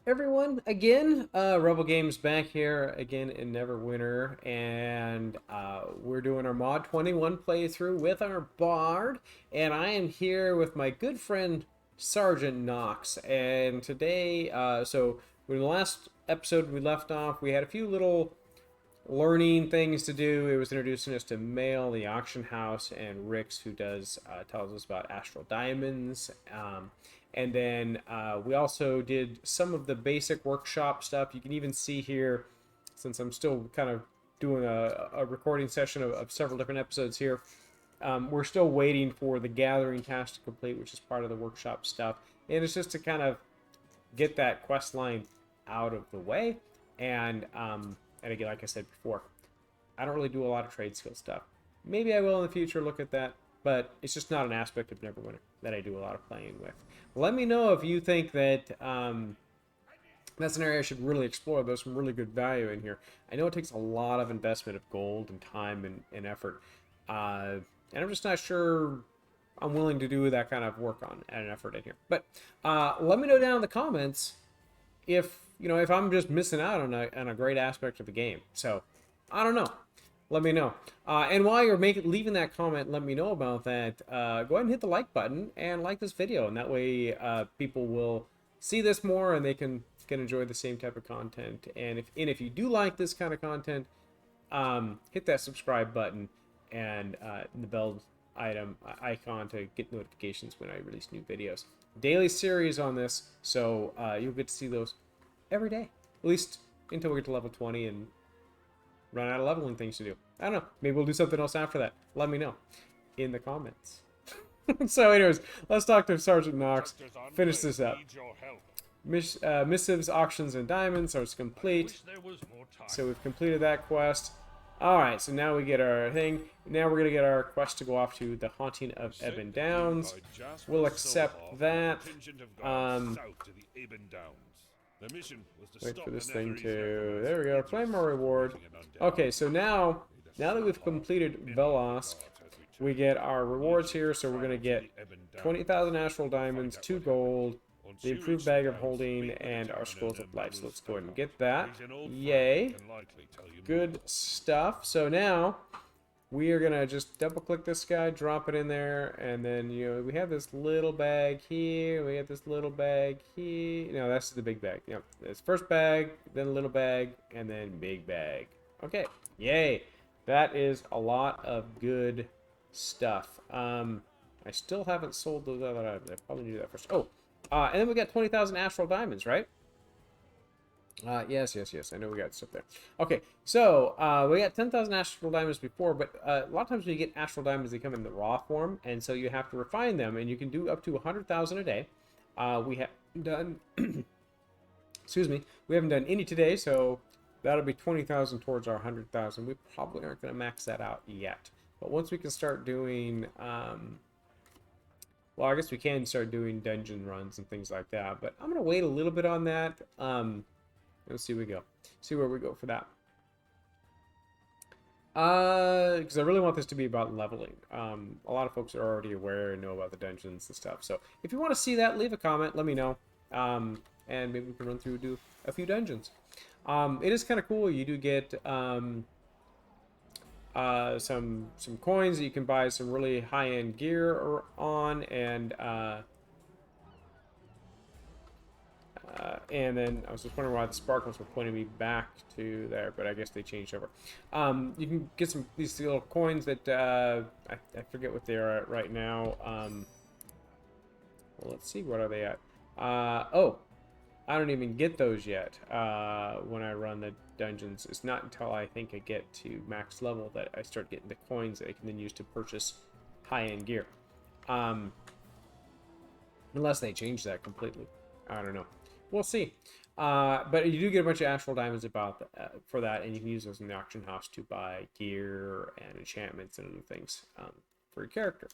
everyone again. Rebel Games back here again in Neverwinter, and we're doing our Mod 21 playthrough with our Bard, and I am here with my good friend Sergeant Knox. And today, so in the last episode we left off, we had a few little learning things to do. It was introducing us to Mail, the auction house, and Rix, who tells us about astral diamonds. And then we also did some of the basic workshop stuff. You can even see here, since I'm still kind of doing a recording session of several different episodes here, we're still waiting for the gathering task to complete, which is part of the workshop stuff. And it's just to kind of get that quest line out of the way. And again, like I said before, I don't really do a lot of trade skill stuff. Maybe I will in the future look at that, but it's just not an aspect of Neverwinter that I do a lot of playing with. Let me know if you think that that's an area I should really explore. There's some really good value in here. I know it takes a lot of investment of gold and time and effort, and I'm just not sure I'm willing to do that kind of work on and effort in here. But let me know down in the comments if if I'm just missing out on a great aspect of the game. So I don't know. Let me know. And while you're leaving that comment, let me know about that. Go ahead and hit the like button and like this video, and that way people will see this more and they can enjoy the same type of content. And if you do like this kind of content, hit that subscribe button and the bell icon to get notifications when I release new videos. Daily series on this, so you'll get to see those every day, at least until we get to level 20 and run out of leveling things to do. I don't know. Maybe we'll do something else after that. Let me know in the comments. So anyways, let's talk to Sergeant Knox. Finish this up. Missives, auctions, and diamonds are complete. So we've completed that quest. Alright, so now we get our thing. Now we're going to get our quest to go off to the Haunting of Ebon Downs. We'll accept that. Wait for this thing to... There we go. Claim our reward. Okay, so now that we've completed Velosk, we get our rewards here. So we're going to get 20,000 astral diamonds, 2 gold, the improved bag of holding, and our scrolls of life. So let's go ahead and get that. Yay. Good stuff. So now we are going to just double click this guy, drop it in there, and then, we have this little bag here, we have this little bag here. No, that's the big bag. Yep, it's first bag, then little bag, and then big bag. Okay, yay. That is a lot of good stuff. I still haven't sold those other items. I probably need to do that first. Oh, and then we got 20,000 astral diamonds, right? Yes. I know we got stuff there. Okay, so we got 10,000 astral diamonds before, but a lot of times when you get astral diamonds, they come in the raw form, and so you have to refine them, and you can do up to 100,000 a day. We have done, excuse me, we haven't done any today, so that'll be 20,000 towards our 100,000. We probably aren't going to max that out yet, but once we can start doing, well, I guess we can start doing dungeon runs and things like that, but I'm going to wait a little bit on that. Let's see where we go for that. Because I really want this to be about leveling. A lot of folks are already aware and know about the dungeons and stuff. So if you want to see that, leave a comment, let me know. And maybe we can run through and do a few dungeons. It is kind of cool. You do get some coins that you can buy some really high-end gear on, and then I was just wondering why the sparkles were pointing me back to there, but I guess they changed over. You can get these little coins that I forget what they are at right now. Well, let's see, what are they at? Oh, I don't even get those yet when I run the dungeons. It's not until I think I get to max level that I start getting the coins that I can then use to purchase high-end gear. Unless they change that completely. I don't know. We'll see. But you do get a bunch of astral diamonds for that, and you can use those in the auction house to buy gear and enchantments and other things for your character.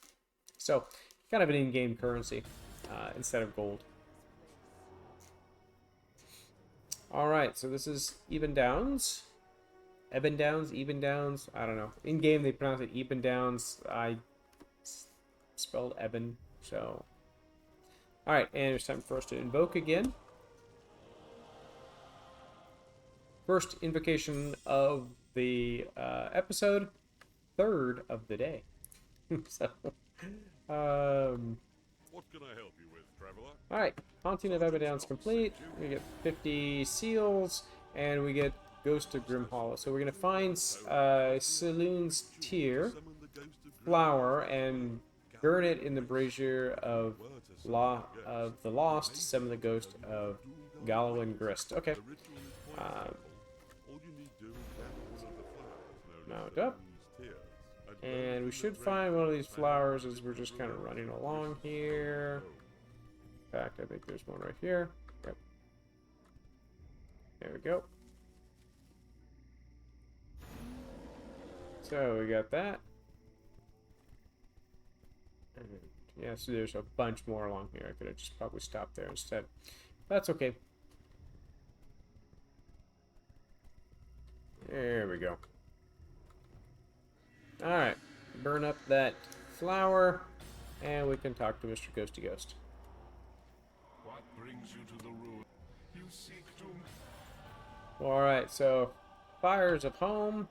So, kind of an in-game currency instead of gold. Alright, so this is Ebon Downs. Ebon Downs, Even Downs, I don't know. In-game they pronounce it Ebon Downs. I spelled Ebon, so... Alright, and it's time for us to invoke again. first invocation of the episode, third of the day. So, What can I help you with, traveler? all right, Haunting of Abaddon's complete. We get 50 seals, and we get Ghost of Grim Hollow. So we're gonna find Saloon's Tear flower and burn it in the brazier of the Lost to summon the ghost of Galwin Grist. Okay. Mount up. And we should find one of these flowers as we're just kind of running along here. In fact, I think there's one right here. Yep. There we go. So we got that. And yeah, so there's a bunch more along here. I could have just probably stopped there instead. That's okay. There we go. Alright. Burn up that flower, and we can talk to Mr. Ghosty Ghost. What brings you to the ruin? You seek to... Alright, so fires of home.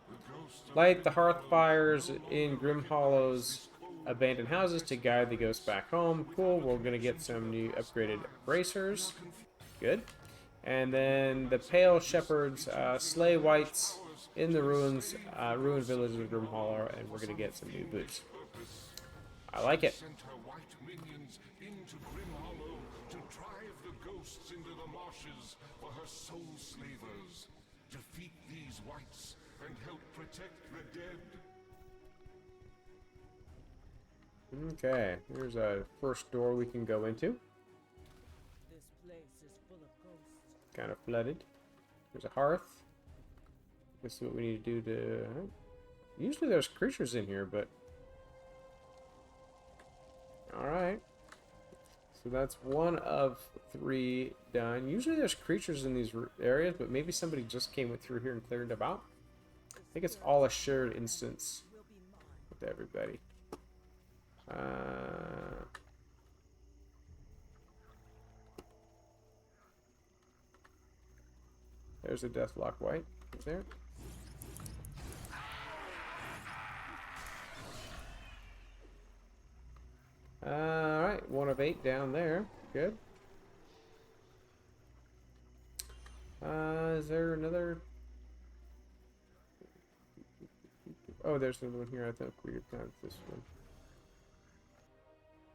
Light the hearth fires in Grim Hollow's abandoned houses to guide the ghost back home. Cool, we're going to get some new upgraded bracers. Good. And then the Pale Shepherds slay wights in the ruined villages of Grim Hollow, and we're going to get some new boots. I like it. Sent her white minions into Grim Hollow to drive the ghosts into the marshes for her soul slavers. Defeat these wights and help protect the dead. Okay, here's a first door we can go into. This place is full of ghosts. Kind of flooded. There's a hearth. This is what we need to do to... Usually there's creatures in here, but... Alright. So that's one of 3 done. Usually there's creatures in these areas, but maybe somebody just came through here and cleared them out. I think it's all a shared instance with everybody. There's a Deathlock White. Is there? Alright, 1 of 8 down there. Good. Is there another? Oh, there's another one here. I think we found this one.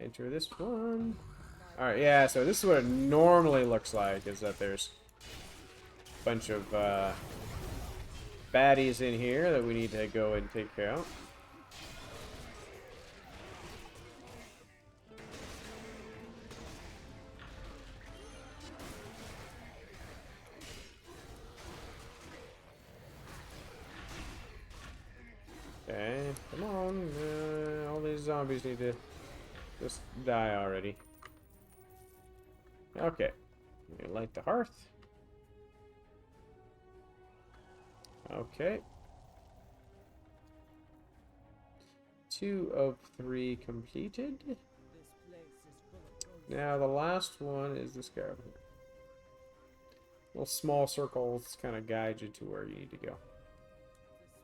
Enter this one. Alright, yeah, so this is what it normally looks like, is that there's a bunch of baddies in here that we need to go and take care of. Okay, come on. All these zombies need to just die already. Okay. Light the hearth. Okay. 2 of 3 completed. This place is full of ghosts. Now the last one is this guy over here. Little small circles kind of guide you to where you need to go.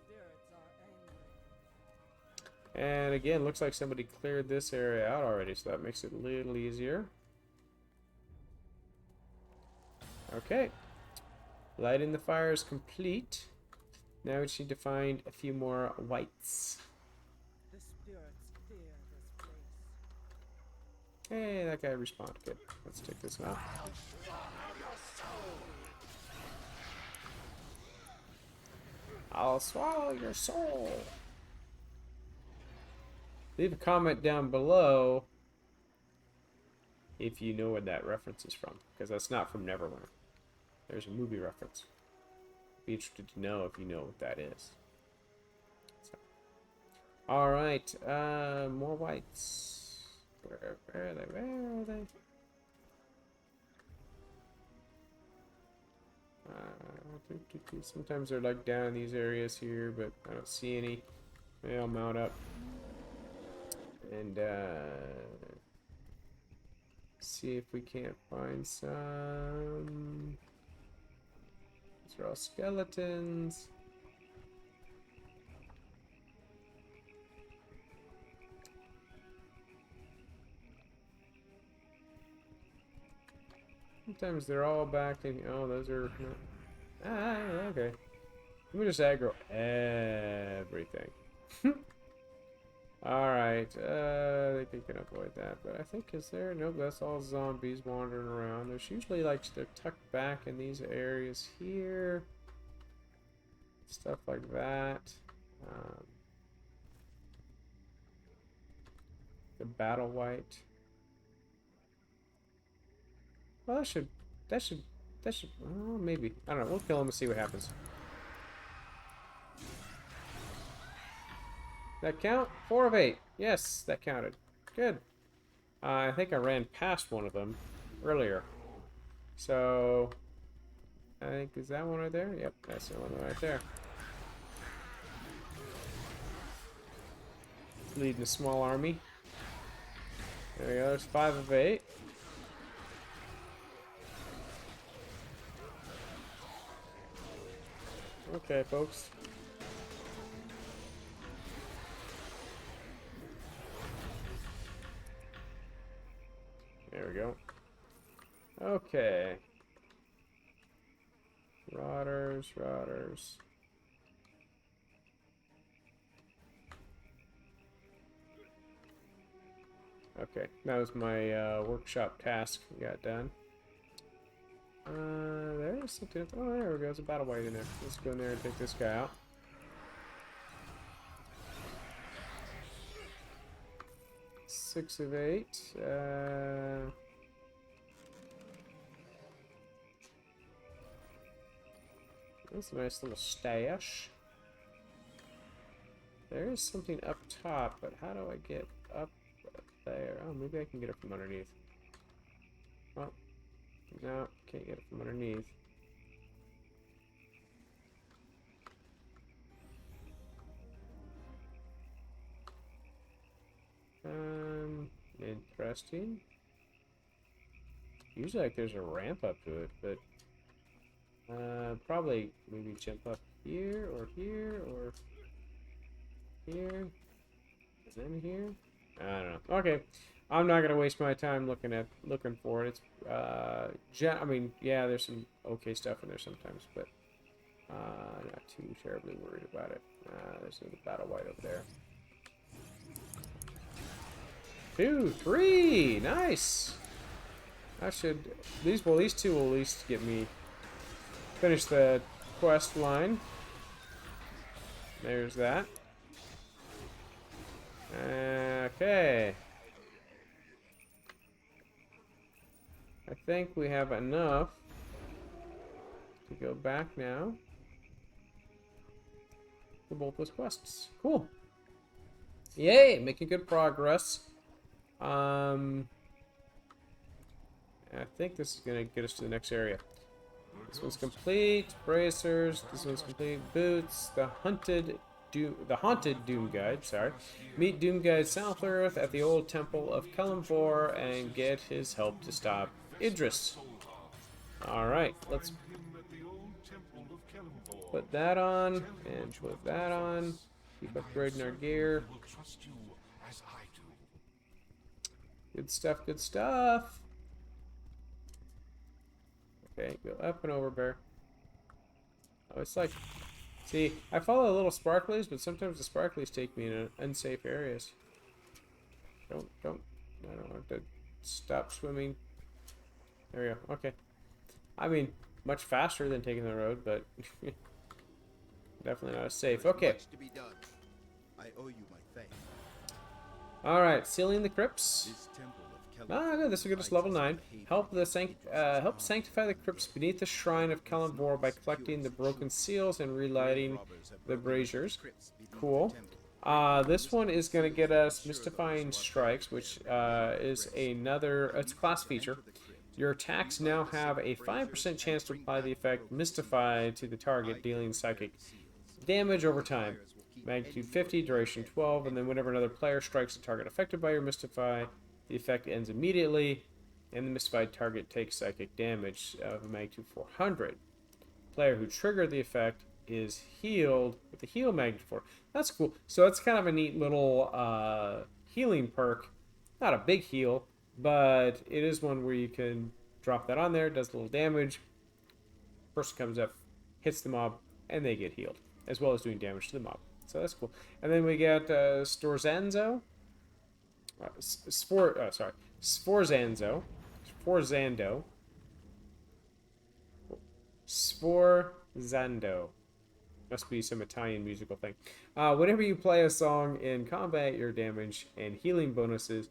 The spirits are angry. And again, looks like somebody cleared this area out already, so that makes it a little easier. Okay. Lighting the fire is complete. Now we just need to find a few more whites. The spirits fear this place. Hey, that guy respawned. Good. Let's take this now. I'll swallow your soul. Leave a comment down below if you know where that reference is from, because that's not from Neverwinter. There's a movie reference. Be interested to know if you know what that is. So. All right, more whites. Where are they? Where are they? Sometimes they're like down in these areas here, but I don't see any. Maybe I'll mount up and see if we can't find some. Let's These are all skeletons. Sometimes they're all back in. Oh, those are. Okay. Let me just aggro everything. Alright, I think they can avoid that, but I think, is there? Nope, that's all zombies wandering around. There's usually, like, they're tucked back in these areas here. Stuff like that. The battle white. Well, that should, oh, maybe. I don't know, we'll kill him and see what happens. That count? 4 of 8. Yes, that counted. Good. I think I ran past one of them earlier. So, I think, is that one right there? Yep, that's the one right there. Leading a small army. There we go, there's 5 of 8. Okay, folks. There we go. Okay. Rotters. Okay, that was my workshop task got done. There's something. Oh, there we go. There's a battle white in there. Let's go in there and take this guy out. Six of 8. That's a nice little stash. There is something up top, but how do I get up there? Oh, maybe I can get it from underneath. Well, no, can't get it from underneath. Interesting. Usually, like, there's a ramp up to it, but probably maybe jump up here, or here, or here, and then here. I don't know. Okay, I'm not gonna waste my time looking for it. It's I mean, yeah, there's some okay stuff in there sometimes, but not too terribly worried about it. There's a battle white over there. 2, 3, nice. I should these 2 will at least get me finish the quest line. There's that. Okay. I think we have enough to go back now for both those quests. Cool. Yay, making good progress. I think this is gonna get us to the next area. This one's complete. Bracers. This one's complete. Boots. The haunted Doom Guide. Sorry. Meet Doom Guide South Earth at the old temple of Kelemvor and get his help to stop Idris. All right, let's put that on and put that on. Keep upgrading our gear. Good stuff. Good stuff. Okay, go up and over, bear. Oh, it's like, see, I follow the little sparklies, but sometimes the sparklies take me in unsafe areas. I don't have to stop swimming. There we go. Okay. I mean, much faster than taking the road, but definitely not as safe. Okay. I owe you my thanks. All right, sealing the crypts. Good. This will get us level 9. Help sanctify the crypts beneath the shrine of Kelemvor by collecting the broken seals and relighting the braziers. Cool. This one is going to get us Mystifying Strikes, which is it's a class feature. Your attacks now have a 5% chance to apply the effect Mystify to the target, dealing psychic damage over time. Magnitude 50, duration 12, and then whenever another player strikes a target affected by your Mystify, the effect ends immediately, and the mystified target takes psychic damage of a magnitude 400. player who triggered the effect is healed with the heal magnet 4. That's cool. So that's kind of a neat little healing perk. Not a big heal, but it is one where you can drop that on there, does a little damage. Person comes up, hits the mob, and they get healed, as well as doing damage to the mob. So that's cool. And then we got Storzanzo. Sforzando. Sforzando. Must be some Italian musical thing. Whenever you play a song in combat, your damage and healing bonuses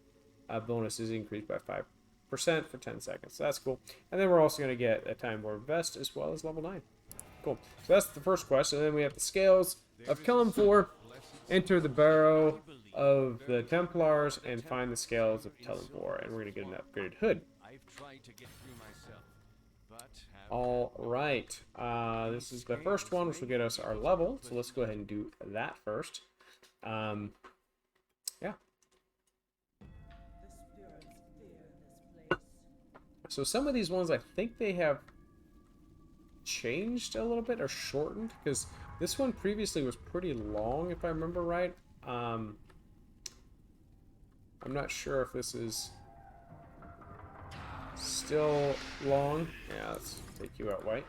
increase by 5% for 10 seconds. So that's cool. And then we're also going to get a Time War vest as well as level 9. Cool. So that's the first quest. And then we have the Scales of Kiln 4. Enter the Barrow of the Templars and find the Scales of Kiln 4. And we're going to get an upgraded hood. All right. This is the first one, which will get us our level. So let's go ahead and do that first. Yeah. The spirits fear this place. So some of these ones, I think they have changed a little bit or shortened, because this one previously was pretty long, if I remember right. I'm not sure if this is still long. Yeah, let's take you out, White.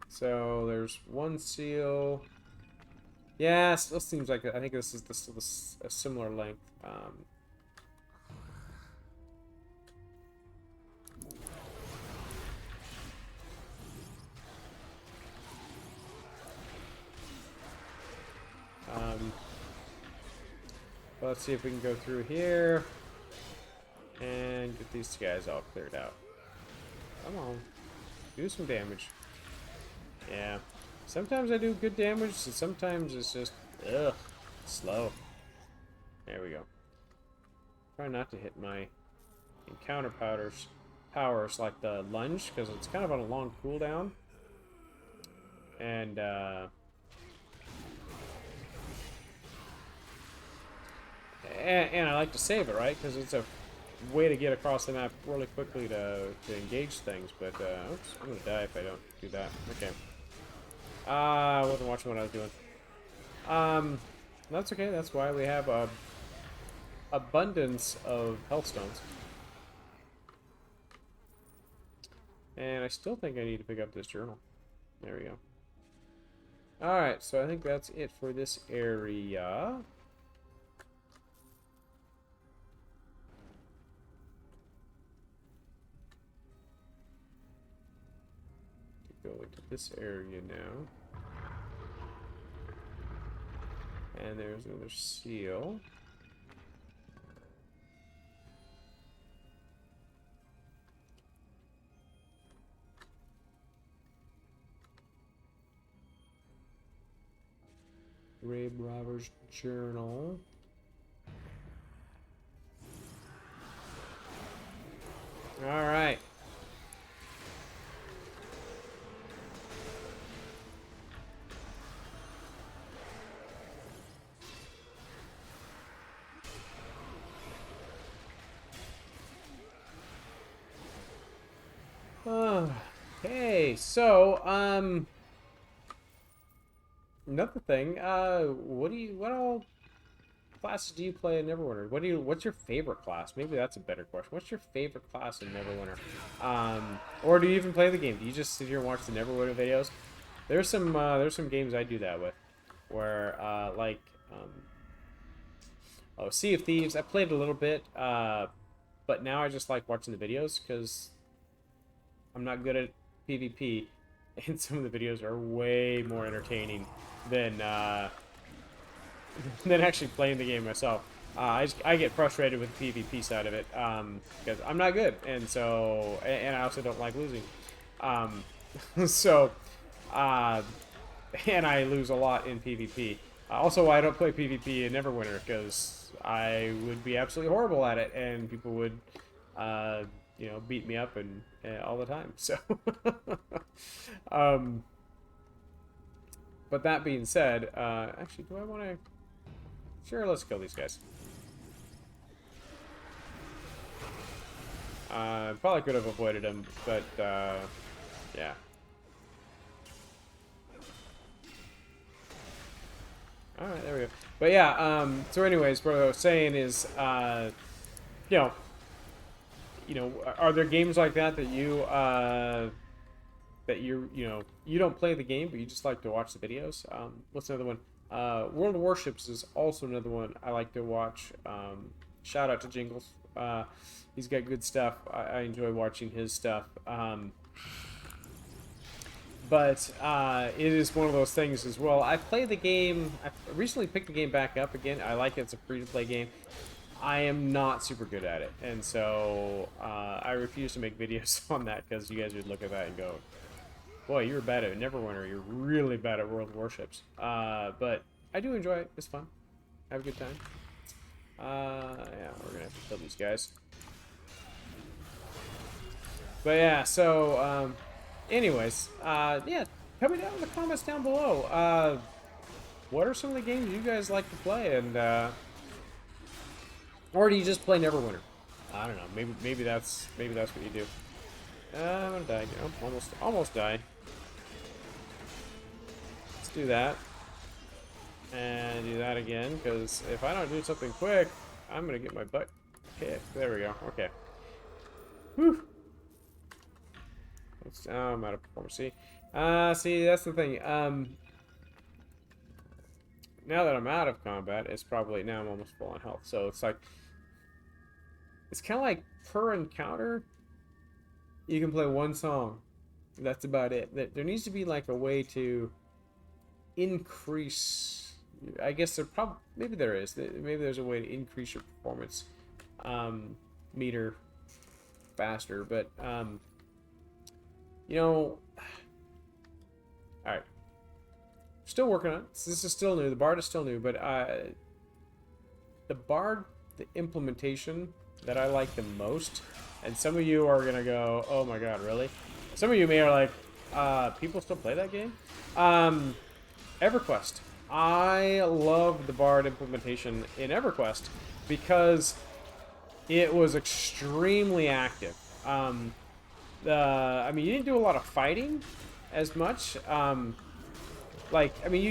So there's one seal. Yeah, it still seems like I think this is a similar length. Let's see if we can go through here and get these guys all cleared out. Come on, do some damage. Yeah. Sometimes I do good damage, and sometimes it's just, slow. There we go. Try not to hit my encounter powers like the lunge, because it's kind of on a long cooldown. And, and I like to save it, right? Because it's a way to get across the map really quickly to engage things. But, oops, I'm going to die if I don't do that. Okay. I wasn't watching what I was doing. That's okay. That's why we have a abundance of health stones. And I still think I need to pick up this journal. There we go. Alright, so I think that's it for this area. Go into this area now. And there's another seal. Grave Robber's Journal. Alright. Okay, so, another thing, what all classes do you play in Neverwinter? What's your favorite class? Maybe that's a better question. What's your favorite class in Neverwinter? Or do you even play the game? Do you just sit here and watch the Neverwinter videos? There's some games I do that with, where, Sea of Thieves, I played a little bit, but now I just like watching the videos, because I'm not good at PvP, and some of the videos are way more entertaining than than actually playing the game myself. I get frustrated with the PvP side of it, because I'm not good, and so, and I also don't like losing. So, and I lose a lot in PvP. Also, I don't play PvP in Neverwinter, because I would be absolutely horrible at it, and people would, you know, beat me up and all the time. So, but that being said, actually, do I want to? Sure, let's kill these guys. Probably could have avoided him, but yeah. All right, there we go. But yeah, so anyways, what I was saying is, you know, are there games like that that you don't play the game, but you just like to watch the videos? What's another one? World of Warships is also another one I like to watch. Shout out to Jingles. He's got good stuff. I enjoy watching his stuff. But it is one of those things as well. I play the game. I recently picked the game back up again. I like it. It's a free-to-play game. I am not super good at it, and so I refuse to make videos on that because you guys would look at that and go, "Boy, you're bad at Neverwinter. You're really bad at World Warships." But I do enjoy it. It's fun. Have a good time. Yeah, we're gonna have to kill these guys. But yeah, so anyways, yeah, tell me down in the comments down below. What are some of the games you guys like to play, and or do you just play Neverwinter? I don't know. Maybe that's what you do. I'm gonna die. Oh, almost die. Let's do that, and do that again. Because if I don't do something quick, I'm gonna get my butt kicked. There we go. Okay. Whew. I'm out of performance. See, that's the thing. Now that I'm out of combat, it's probably now I'm almost full on health. So it's like. It's kind of like per encounter, you can play one song. That's about it. There needs to be like a way to increase. I guess maybe there is. Maybe there's a way to increase your performance meter faster. But all right. Still working on it. This is still new. The Bard is still new, but the Bard, the implementation that I like the most, and some of you are gonna go, oh my god, really? Some of you may are like, people still play that game? EverQuest. I love the Bard implementation in EverQuest because it was extremely active. I mean, you didn't do a lot of fighting as much. You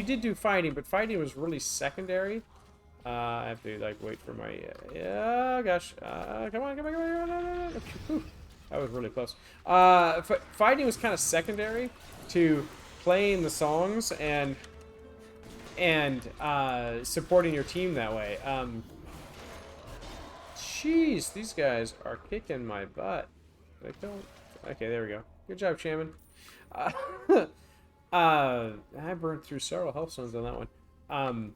did do fighting, but fighting was really secondary. I have to like wait for my yeah gosh come on. Whew, that was really close. Fighting was kind of secondary to playing the songs and supporting your team that way. Jeez, these guys are kicking my butt. Okay, there we go. Good job, Shaman. I burned through several health stones on that one.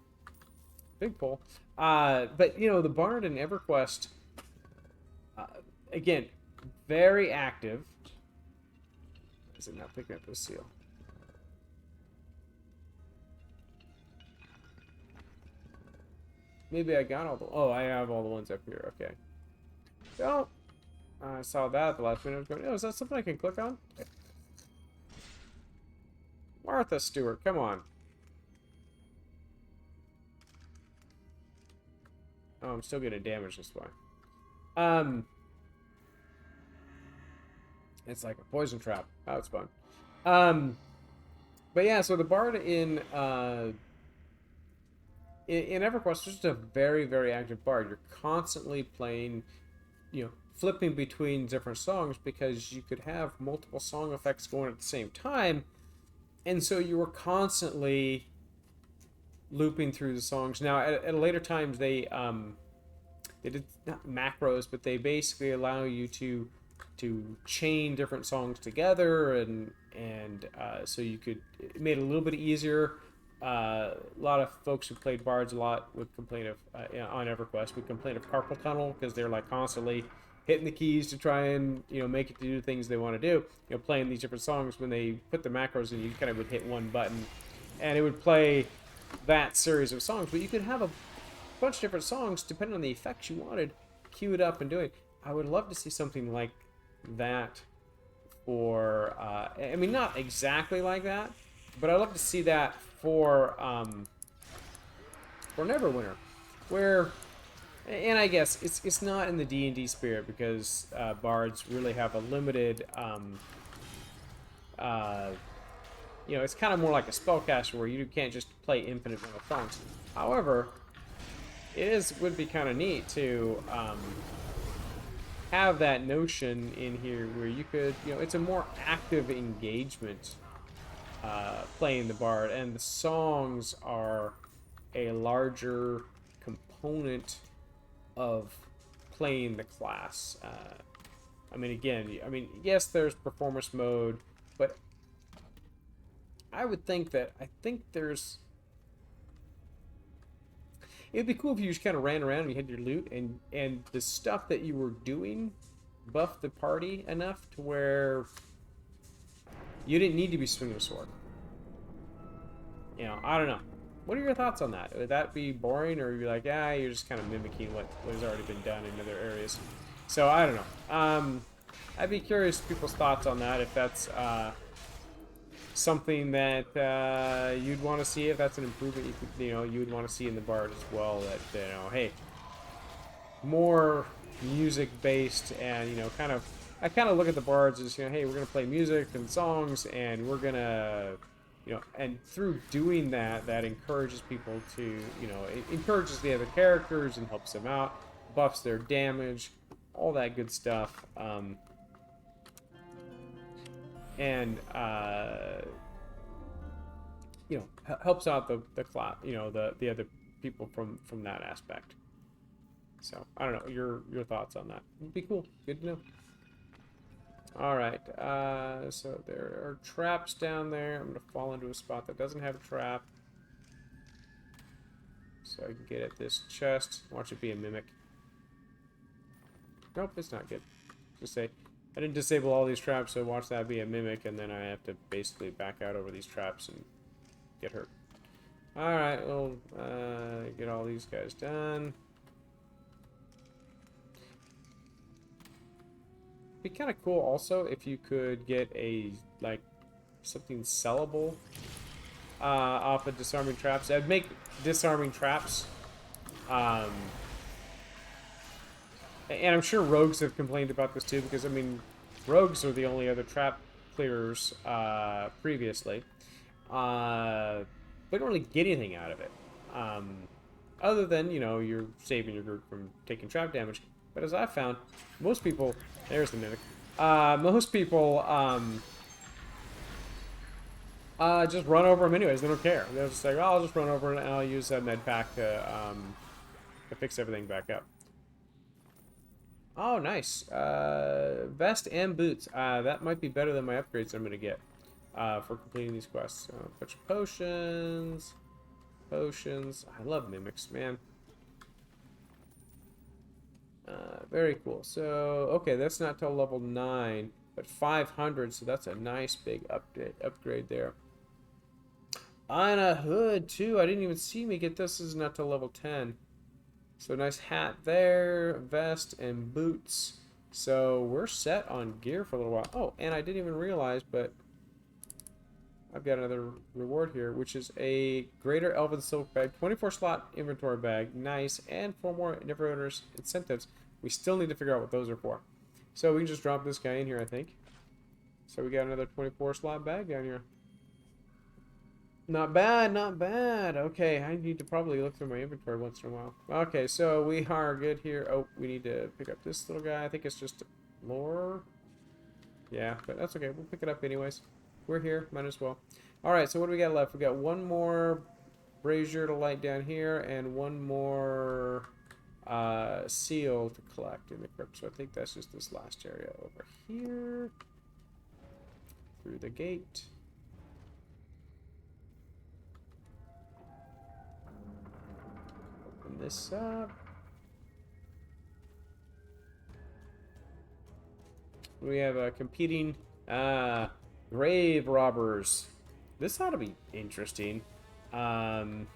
Big pull. But, the Bard and EverQuest, again, very active. Is it not picking up this seal? Maybe I got all the... Oh, I have all the ones up here. Okay. Oh, I saw that at the last minute. I was going, oh, is that something I can click on? Martha Stewart, come on. Oh, I'm still getting damaged this way. It's like a poison trap. Oh, it's fun. But yeah, so the Bard in EverQuest is just a very, very active Bard. You're constantly playing, flipping between different songs because you could have multiple song effects going at the same time. And so you were constantly looping through the songs. Now, at later times, they did not macros, but they basically allow you to chain different songs together, and so you could. It made it a little bit easier. A lot of folks who played Bards a lot would complain of on EverQuest would complain of carpal tunnel because they're like constantly hitting the keys to try and make it to do things they want to do. Playing these different songs. When they put the macros in, you kind of would hit one button, and it would play that series of songs. But you could have a bunch of different songs depending on the effects you wanted, queued up and doing. I would love to see something like that for. I mean, not exactly like that, but I'd love to see that for Neverwinter, where. And I guess it's not in the D&D spirit because bards really have a limited, you know, it's kind of more like a spellcaster where you can't just play infinite number of songs. However, would be kind of neat to have that notion in here where you could, you know, it's a more active engagement playing the bard, and the songs are a larger component of playing the class. I mean, again, I mean, yes, there's performance mode, but I would think that there's. It'd be cool if you just kind of ran around and you had your loot, and the stuff that you were doing buffed the party enough to where you didn't need to be swinging a sword. You know, I don't know. What are your thoughts on that? Would that be boring, or you're like, ah, you're just kind of mimicking what has already been done in other areas? So I don't know. I'd be curious people's thoughts on that. If that's something that you'd want to see, if that's an improvement you would want to see in the bard as well. That hey, more music based, and I kind of look at the bards as hey, we're gonna play music and songs, and we're gonna and through doing that, that encourages people to, it encourages the other characters and helps them out, buffs their damage, all that good stuff. And helps out the class, the other people from that aspect. So I don't know your thoughts on that. It'd be cool. Good to know. All right, so there are traps down there. I'm gonna fall into a spot that doesn't have a trap, so I can get at this chest. Watch it be a mimic. Nope, it's not good. Just say I didn't disable all these traps, so watch that be a mimic, and then I have to basically back out over these traps and get hurt. All right, we'll get all these guys done. Be kind of cool also if you could get a something sellable off of disarming traps. I'd make disarming traps, and I'm sure rogues have complained about this too, because I mean rogues are the only other trap clearers previously. We don't really get anything out of it, other than you're saving your group from taking trap damage. But as I've found, most people, there's the mimic, most people just run over them anyways. They don't care. They're just like, oh, I'll just run over and I'll use that med pack to fix everything back up. Oh, nice. Vest and boots. That might be better than my upgrades I'm going to get for completing these quests. A bunch of potions. Potions. I love mimics, man. Very cool. So, okay, that's not till level 9, but 500, so that's a nice big upgrade there. On a hood, too. I didn't even see me get this. This is not till level 10. So, nice hat there, vest, and boots. So, we're set on gear for a little while. Oh, and I didn't even realize, but I've got another reward here, which is a Greater Elven Silk Bag, 24-slot inventory bag, nice, and 4 more Neverwinter incentives. We still need to figure out what those are for. So we can just drop this guy in here, I think. So we got another 24-slot bag down here. Not bad, not bad. Okay, I need to probably look through my inventory once in a while. Okay, so we are good here. Oh, we need to pick up this little guy. I think it's just lore. Yeah, but that's okay. We'll pick it up anyways. We're here, might as well. Alright, so what do we got left? We got one more brazier to light down here, and one more seal to collect in the crypt. So I think that's just this last area over here. Through the gate. Open this up. We have a competing grave robbers. This ought to be interesting. Alright,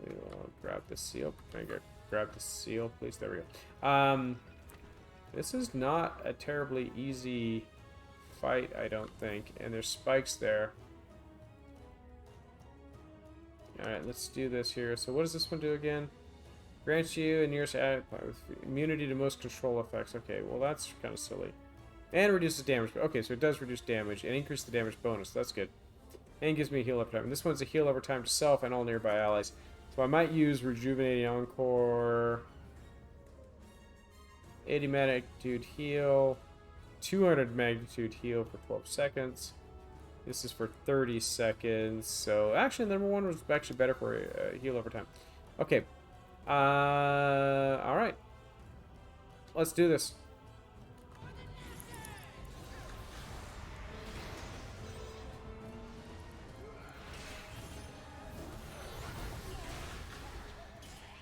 we will grab the seal. Can I grab the seal, please? There we go. This is not a terribly easy fight, I don't think. And there's spikes there. Alright, let's do this here. So what does this one do again? Grants you and yours immunity to most control effects. Okay, well that's kind of silly. And reduces damage. Okay, so it does reduce damage and increase the damage bonus. That's good. And gives me a heal over time. And this one's a heal over time to self and all nearby allies. So I might use Rejuvenating Encore. 80 magnitude heal. 200 magnitude heal for 12 seconds. This is for 30 seconds. So actually, number one was actually better for heal over time. Okay. Alright. Let's do this.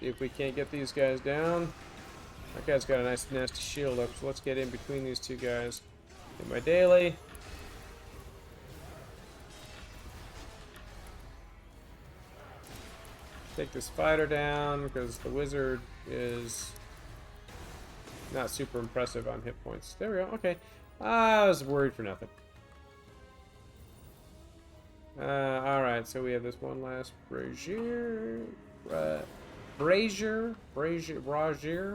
See if we can't get these guys down. That guy's got a nice nasty shield up, so let's get in between these two guys. Get my daily. Take this fighter down because the wizard is not super impressive on hit points. There we go. Okay. I was worried for nothing. Alright, so we have this one last brazier. Brazier.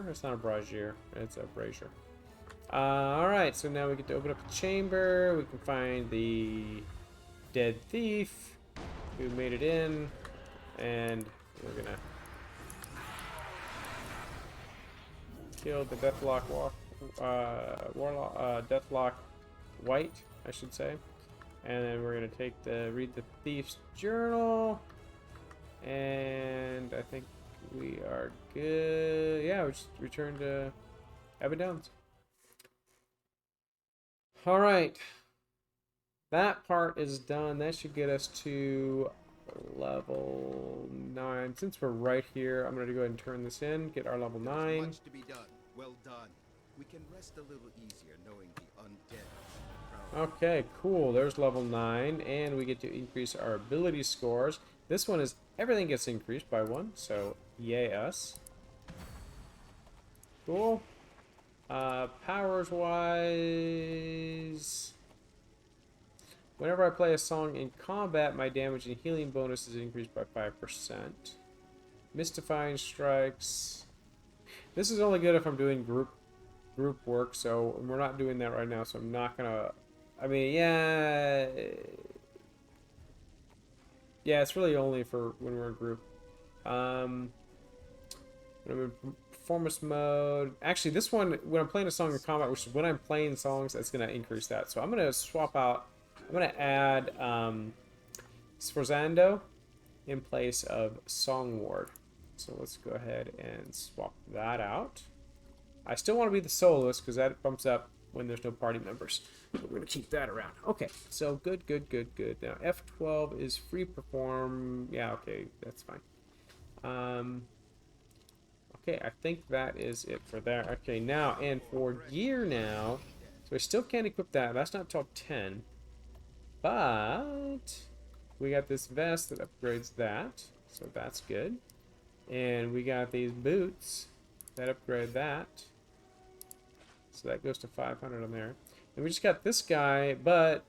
It's not a brazier. It's a brazier. Alright, so now we get to open up the chamber. We can find the dead thief who made it in. And we're gonna kill the Deathlock Deathlock White, I should say. And then we're gonna read the thief's journal. And I think we are good. Yeah, we just returned to Abbey Downs. Alright. That part is done. That should get us to level 9. Since we're right here, I'm going to go ahead and turn this in, get our level 9. Much to be done. Well done. We can rest a little easier knowing the undead. Okay, cool. There's level 9, and we get to increase our ability scores. This one is everything gets increased by 1, so yay us. Cool. Powers wise, whenever I play a song in combat, my damage and healing bonus is increased by 5%. Mystifying strikes. This is only good if I'm doing group work, so we're not doing that right now, so I'm not gonna. I mean, yeah, it's really only for when we're in group. When I'm in performance mode. Actually, this one, when I'm playing a song in combat, which is when I'm playing songs, that's gonna increase that. So I'm gonna swap out. I'm going to add Sforzando in place of Song Ward. So let's go ahead and swap that out. I still want to be the soloist because that bumps up when there's no party members. So we're going to keep that around. Okay, so good. Now F12 is free perform. Yeah, okay, that's fine. Okay, I think that is it for there. Okay, now, and for gear now, so I still can't equip that. That's not top 10. But we got this vest that upgrades that, so that's good. And we got these boots that upgrade that, so that goes to 500 on there. And we just got this guy, but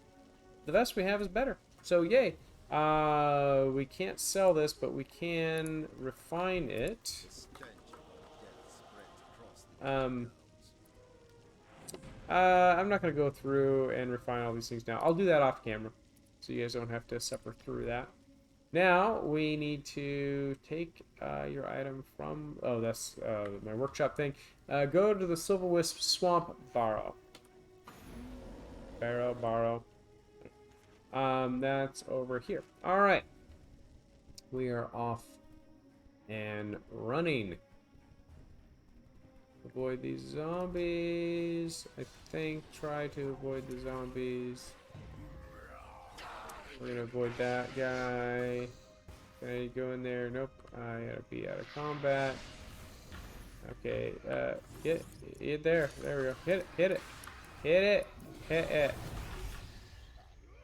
the vest we have is better, so yay. We can't sell this, but we can refine it. I'm not going to go through and refine all these things now. I'll do that off camera, so you guys don't have to suffer through that. Now, we need to take your item from... Oh, that's my workshop thing. Go to the Silverwisp Swamp Barrow. Barrow. That's over here. Alright. We are off and running. Avoid these zombies. I think try to avoid the zombies. We're gonna avoid that guy. Can I go in there? Nope. I gotta be out of combat. Okay, get it there. There we go. Hit it. Hit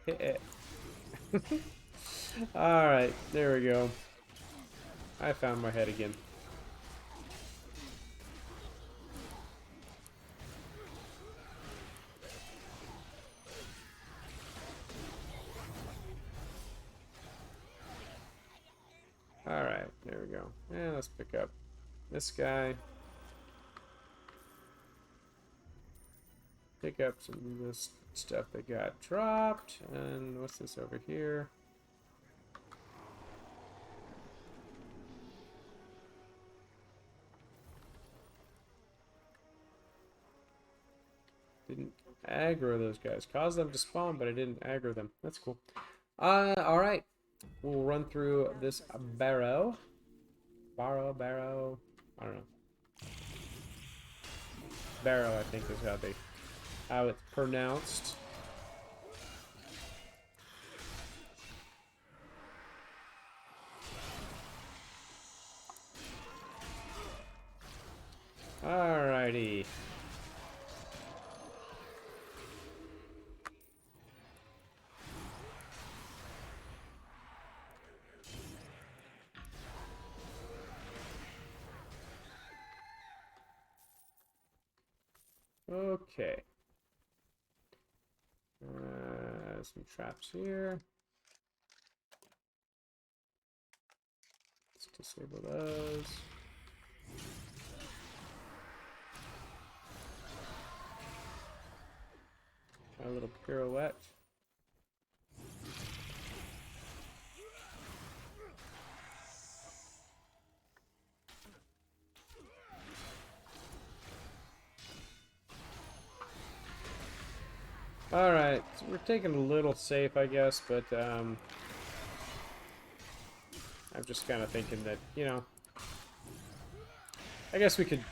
it. Alright, there we go. I found my head again. Alright, there we go. And let's pick up this guy. Pick up some of this stuff that got dropped. And what's this over here? Didn't aggro those guys. Caused them to spawn, but I didn't aggro them. That's cool. Alright. We'll run through this barrow. Barrow. I don't know. Barrow, I think, is how it's pronounced. Alrighty. Okay. Some traps here. Let's disable those. A little pirouette. Alright, so we're taking a little safe, I guess, but I'm just kind of thinking that, you know, I guess we could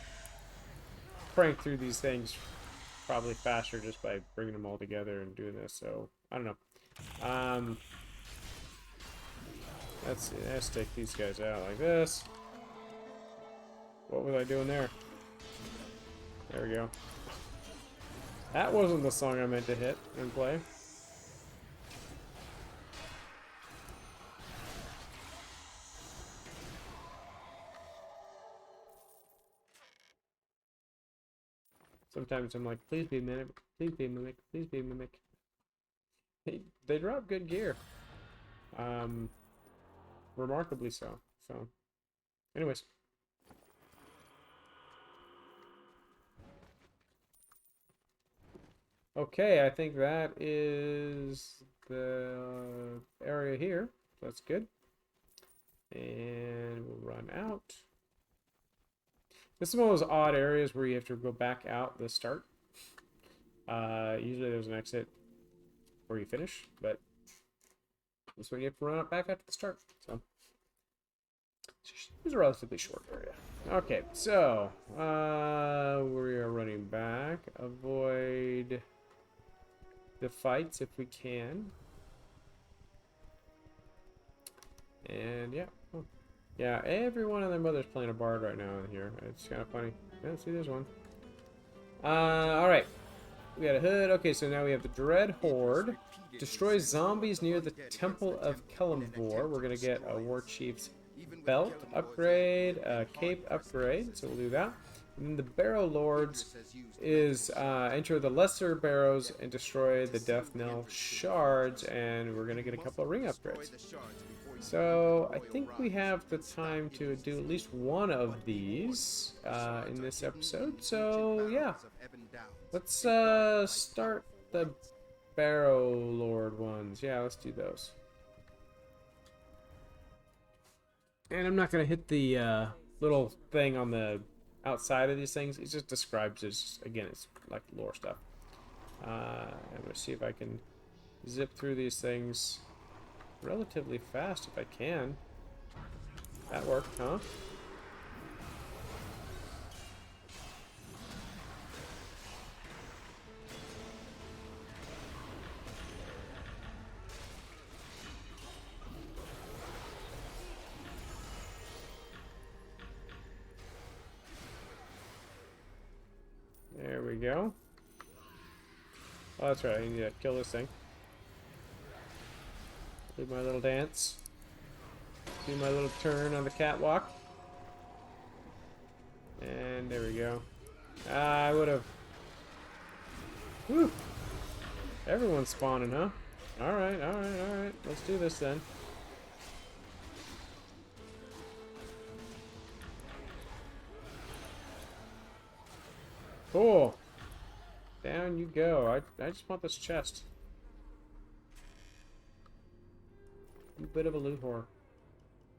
crank through these things probably faster just by bringing them all together and doing this, so I don't know. Let's take these guys out like this. What was I doing there? There we go. That wasn't the song I meant to hit and play. Sometimes I'm like, please be mimic, please be mimic, please be mimic. They drop good gear. Remarkably so. So, anyways. Okay, I think that is the area here. That's good. And we'll run out. This is one of those odd areas where you have to go back out the start. Usually there's an exit where you finish, but this one you have to run out back out to the start. So it's a relatively short area. Okay, so we are running back. Avoid the fights if we can. And yeah. Oh. Yeah, everyone and their mother's playing a bard right now in here. It's kind of funny. Yeah, see, there's one. Alright. We got a hood. Okay, so now we have the Dread Horde. Destroys zombies near the Temple of Kelemvor. We're going to get a War Chief's belt upgrade, a cape upgrade, so we'll do that. And then the Barrow Lords is enter the Lesser Barrows and destroy the Death Knell shards, and we're going to get a couple of ring upgrades. So I think we have the time to do at least one of these in this episode. So yeah, let's start the Barrow Lord ones. Yeah, let's do those. And I'm not going to hit the little thing on the outside of these things. It just describes it. Again, it's like lore stuff. I'm going to see if I can zip through these things relatively fast if I can. That worked, huh? There we go. Oh, that's right. I need to kill this thing. Do my little dance. Do my little turn on the catwalk. And there we go. I would have... Whew. Everyone's spawning, huh? Alright, alright, alright. Let's do this then. Cool. Down you go. I just want this chest. I'm a bit of a loot whore.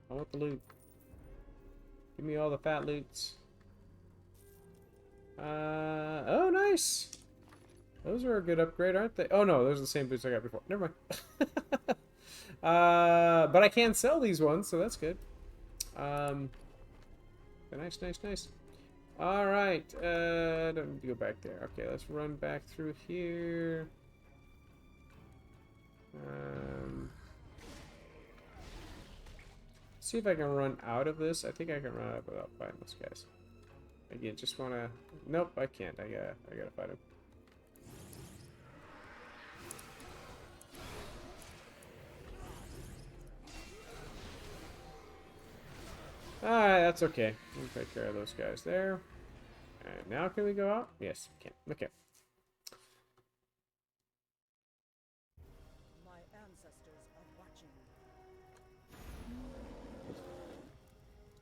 I want the loot. Give me all the fat loots. Oh, nice. Those are a good upgrade, aren't they? Oh no, those are the same boots I got before. Never mind. But I can sell these ones, so that's good. Nice, nice, nice. All right. Don't need to go back there. Okay, let's run back through here. See if I can run out of this. I think I can run out without fighting those guys. Again, just wanna. Nope, I can't. I gotta fight him. Alright, that's okay. We'll take care of those guys there. And now can we go out? Yes, we can. Okay. My ancestors are watching.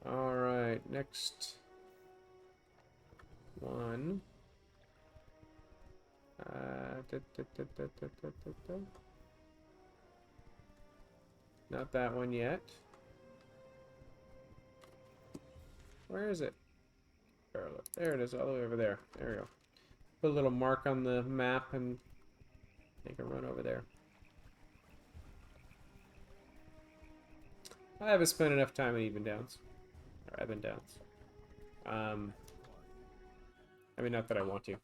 Alright, next one. Not that one yet. Where is it? There it is, all the way over there. There we go. Put a little mark on the map and they can run over there. I haven't spent enough time in Even Downs. Or Eben Downs. I mean, not that I want to.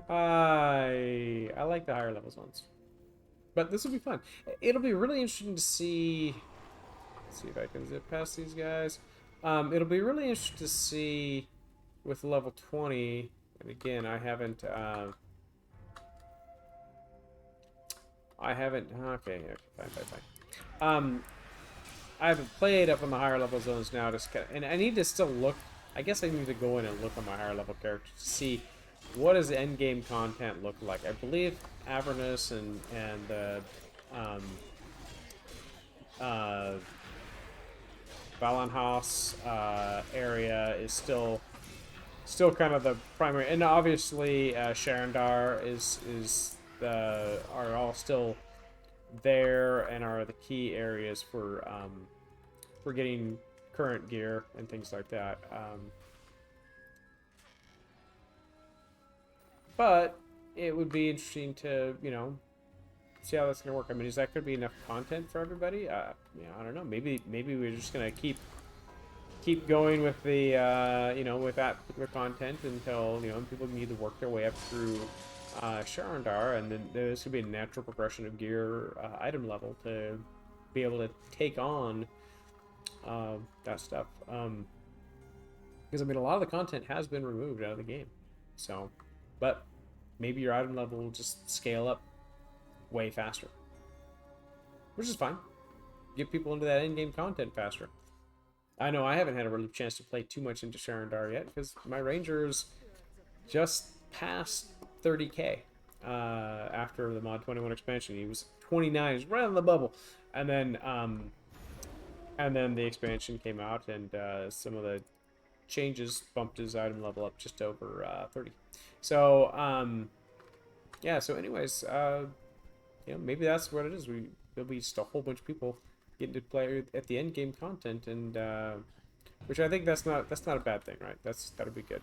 I like the higher levels ones. But this will be fun. It'll be really interesting to see... Let's see if I can zip past these guys. It'll be really interesting to see with level 20. And again, I haven't... Okay, fine. I haven't played up on the higher level zones now, and I need to still look. I guess I need to go in and look on my higher level characters to see what does the end game content look like. I believe Avernus and the Valenhaus area is still kind of the primary, and obviously Sharandar are all still there and are the key areas for getting current gear and things like that. But it would be interesting to, you know, see how that's gonna work. I mean, is that gonna be enough content for everybody? Yeah, I don't know. Maybe we're just gonna keep going with the you know, with that particular content until, you know, people need to work their way up through Sharandar, and then there's gonna be a natural progression of gear item level to be able to take on that stuff. Because I mean, a lot of the content has been removed out of the game, so, but maybe your item level will just scale up way faster, which is fine. Get people into that end game content faster. I know I haven't had a really chance to play too much into Sharandar yet because my ranger's just past 30k after the Mod 21 expansion. He was 29, he's right on the bubble, and then the expansion came out, and some of the changes bumped his item level up just over 30. So yeah. So anyways, you know, maybe that's what it is. There'll be just a whole bunch of people getting to play at the end game content, and which I think that's not a bad thing, right? That'll be good.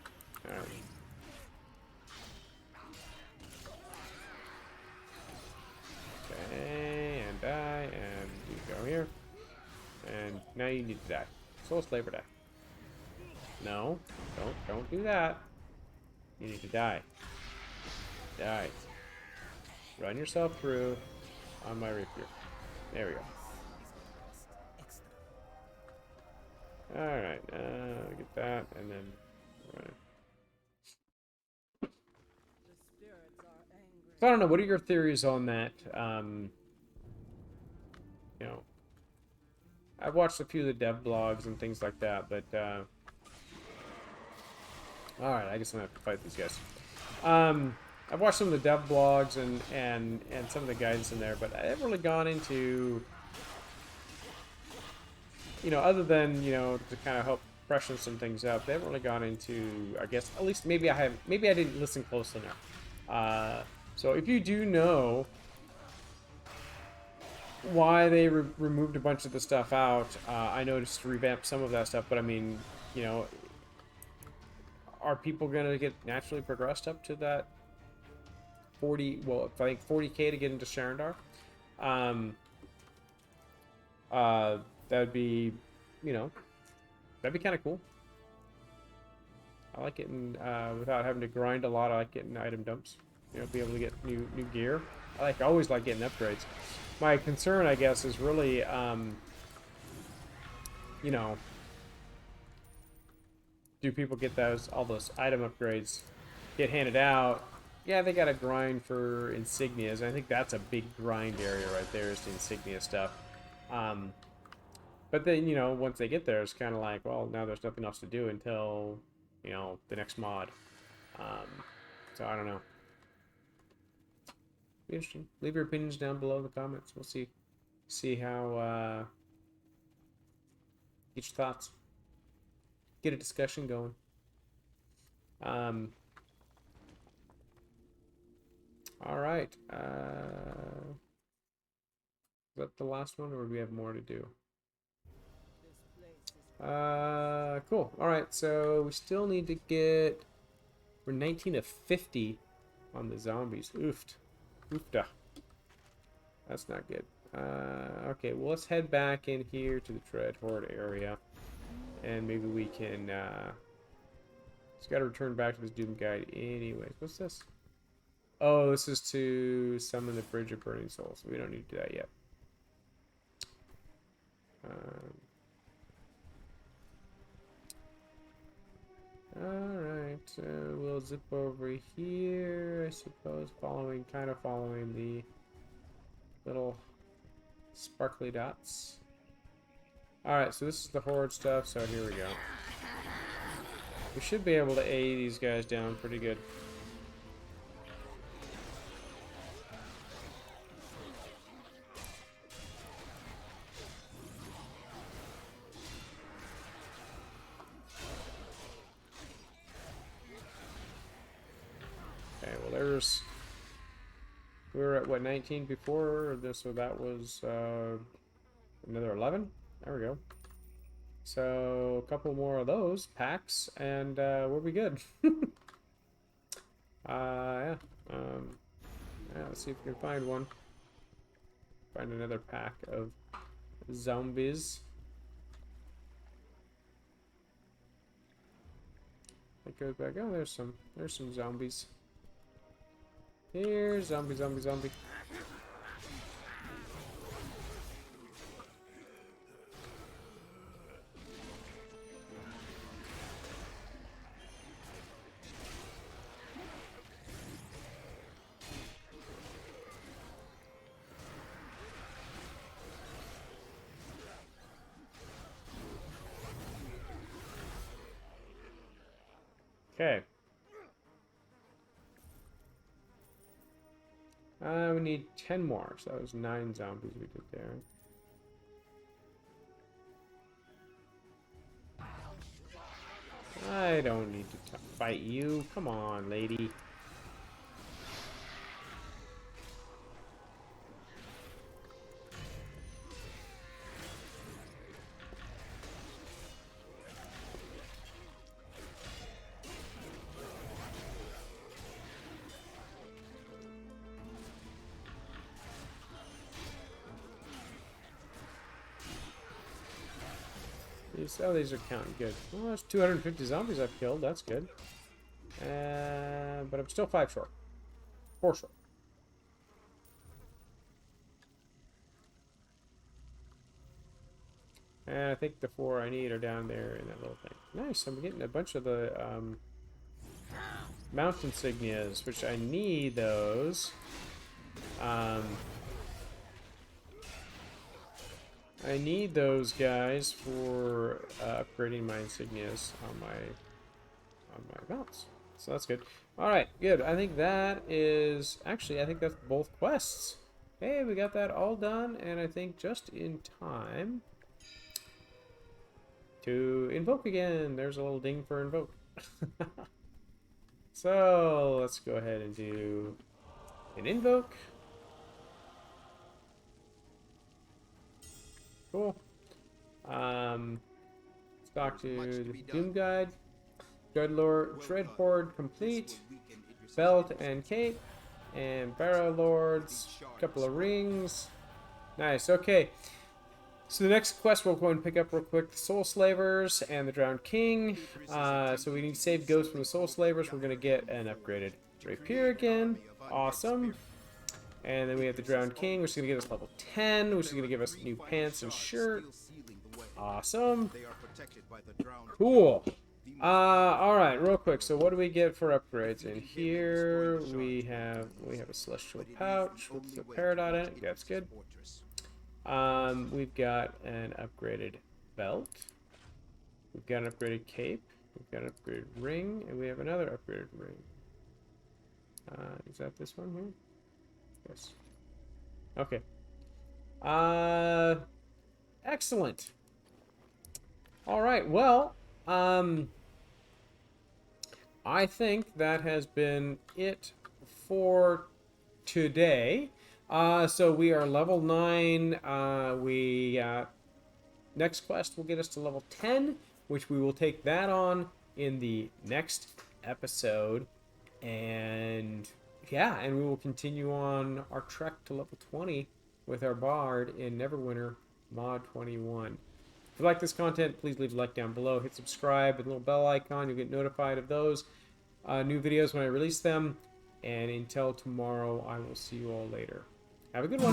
All right. Okay, and die, and you go here, and now you need to die. Soul Slaver, die. No, don't do that. You need to die. Die. Run yourself through on my rapier. There we go. Alright, get that, and then run it. The spirits are angry. So I don't know, what are your theories on that? You know, I've watched a few of the dev blogs and things like that, but alright, I guess I'm gonna have to fight these guys. I've watched some of the dev blogs and some of the guidance in there, but I haven't really gone into, you know, other than, you know, to kind of help freshen some things up. They haven't really gone into, I guess, at least maybe I didn't listen closely enough. So if you do know why they removed a bunch of the stuff out, I noticed to revamp some of that stuff, but I mean, you know, are people gonna get naturally progressed up to that 40? Well, I think 40k to get into Sharandar. That would be, you know, that'd be kind of cool. I like getting without having to grind a lot. I like getting item dumps. You know, be able to get new gear. I always like getting upgrades. My concern, I guess, is really, you know, do people get all those item upgrades get handed out? Yeah, they got to grind for insignias. I think that's a big grind area right there, is the insignia stuff. But then, you know, once they get there, it's kind of like, well, now there's nothing else to do until, you know, the next mod. So I don't know. Be interesting. Leave your opinions down below in the comments. We'll see how get your thoughts. Get a discussion going. All right. Is that the last one, or do we have more to do? Cool. All right. So we still need to get. We're 19 of 50 on the zombies. Oofed. Oofda. That's not good. Okay. Well, let's head back in here to the Dread Horde area, and maybe we can. Just got to return back to this Doom Guide anyways. What's this? Oh, this is to summon the Bridge of Burning Souls. We don't need to do that yet. Alright, we'll zip over here, I suppose, kind of following the little sparkly dots. Alright, so this is the Horde stuff, so here we go. We should be able to A these guys down pretty good. Okay, well there's... We were at, what, 19 before? So that was another 11? There we go. So, a couple more of those packs, and we'll be good. Yeah. Yeah, let's see if we can find one. Find another pack of zombies. It goes back. Oh, there's some zombies. Here's zombie. Okay. We need 10 more, so that was 9 zombies we did there. I don't need to fight you. Come on, lady. Oh, these are counting good. Well, that's 250 zombies I've killed. That's good. But I'm still 5 short. 4 short. And I think the 4 I need are down there in that little thing. Nice. I'm getting a bunch of the mount insignias, which I need those. I need those guys for upgrading my insignias on my mounts. So that's good. All right, good. I think that is actually I think that's both quests. Hey, we got that all done, and I think just in time. to invoke again. There's a little ding for invoke. So let's go ahead and do an invoke. Cool. Let's talk to the Doom Guide. Dread Horde complete. Belt and cape. And Barrow Lords. Couple of rings. Nice. Okay. So the next quest we'll go and pick up real quick, the Soul Slavers and the Drowned King. So we need to save ghosts from the Soul Slavers. We're going to get an upgraded Rapier again. Awesome. And then we have the Drowned King, which is going to get us level 10, which is going to give us new pants and shirt. Awesome. Cool. Alright, real quick. So what do we get for upgrades? In here, we have a Celestial Pouch with the Paragon in it. That's good. We've got an upgraded belt. We've got an upgraded cape. We've got an upgraded ring, and we have another upgraded ring. Is that this one here? Yes. Okay. Excellent. All right. Well, I think that has been it for today. So we are level 9. Next quest will get us to level 10, which we will take that on in the next episode. And yeah, and we will continue on our trek to level 20 with our bard in Neverwinter Mod 21. If you like this content, please leave a like down below. Hit subscribe with the little bell icon. You'll get notified of those new videos when I release them. And until tomorrow, I will see you all later. Have a good one.